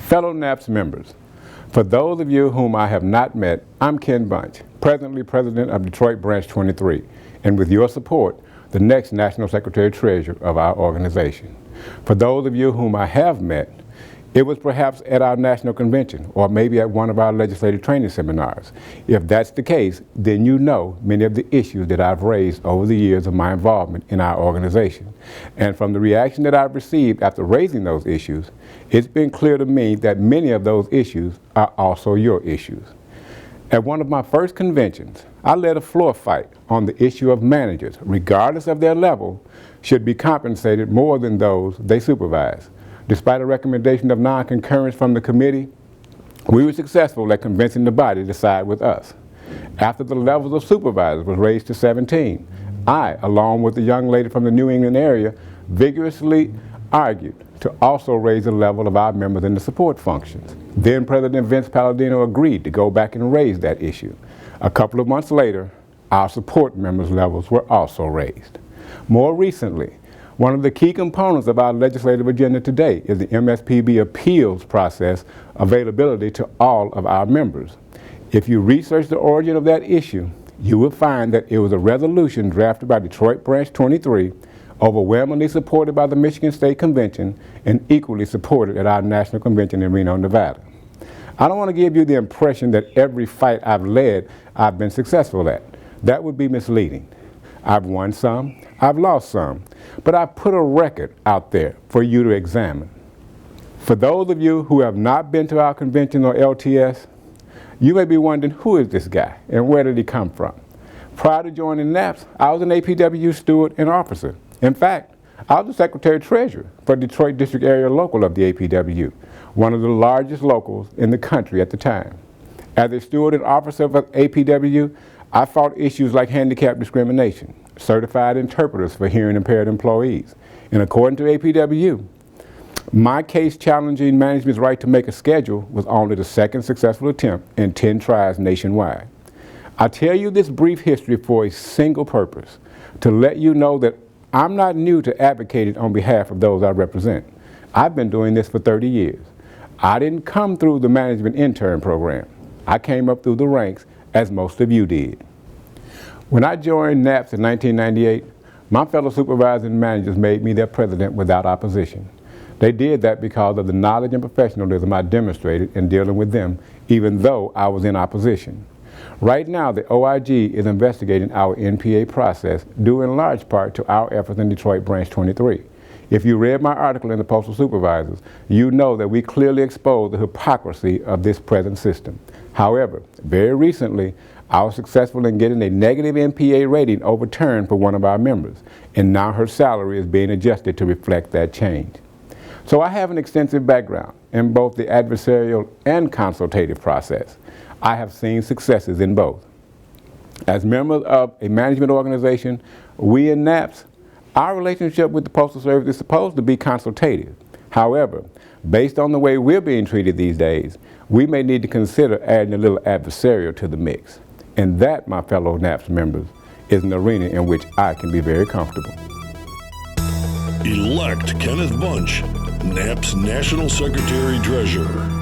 Fellow NAPS members, for those of you whom I have not met, I'm Ken Bunch, presently president of Detroit Branch 23, and with your support, the next National Secretary-Treasurer of our organization. For those of you whom I have met, it was perhaps at our national convention or maybe at one of our legislative training seminars. If that's the case, then you know many of the issues that I've raised over the years of my involvement in our organization. And from the reaction that I've received after raising those issues, it's been clear to me that many of those issues are also your issues. At one of my first conventions, I led a floor fight on the issue of managers, regardless of their level, should be compensated more than those they supervise. Despite a recommendation of non-concurrence from the committee, we were successful at convincing the body to side with us. After the levels of supervisors was raised to 17, I, along with the young lady from the New England area, vigorously argued to also raise the level of our members in the support functions. Then President Vince Palladino agreed to go back and raise that issue. A couple of months later, our support members' levels were also raised. More recently, one of the key components of our legislative agenda today is the MSPB appeals process availability to all of our members. If you research the origin of that issue, you will find that it was a resolution drafted by Detroit Branch 23, overwhelmingly supported by the Michigan State Convention, and equally supported at our national convention in Reno, Nevada. I don't want to give you the impression that every fight I've led, I've been successful at. That would be misleading. I've won some, I've lost some, but I've put a record out there for you to examine. For those of you who have not been to our convention or LTS, you may be wondering, who is this guy and where did he come from? Prior to joining NAPS, I was an APW steward and officer. In fact, I was the Secretary-Treasurer for Detroit District Area Local of the APW, one of the largest locals in the country at the time. As a steward and officer of APW, I fought issues like handicap discrimination, certified interpreters for hearing impaired employees, and according to APW, my case challenging management's right to make a schedule was only the second successful attempt in 10 tries nationwide. I tell you this brief history for a single purpose, to let you know that I'm not new to advocating on behalf of those I represent. I've been doing this for 30 years. I didn't come through the management intern program. I came up through the ranks as most of you did. When I joined NAPS in 1998, my fellow supervisors and managers made me their president without opposition. They did that because of the knowledge and professionalism I demonstrated in dealing with them, even though I was in opposition. Right now, the OIG is investigating our NPA process, due in large part to our efforts in Detroit Branch 23. If you read my article in the Postal Supervisors, you know that we clearly exposed the hypocrisy of this present system. However, very recently, I was successful in getting a negative NPA rating overturned for one of our members, and now her salary is being adjusted to reflect that change. So I have an extensive background in both the adversarial and consultative process. I have seen successes in both. As members of a management organization, we in NAPS, our relationship with the Postal Service is supposed to be consultative. However, based on the way we're being treated these days, we may need to consider adding a little adversarial to the mix. And that, my fellow NAPS members, is an arena in which I can be very comfortable. Elect Kenneth Bunch, NAPS National Secretary Treasurer.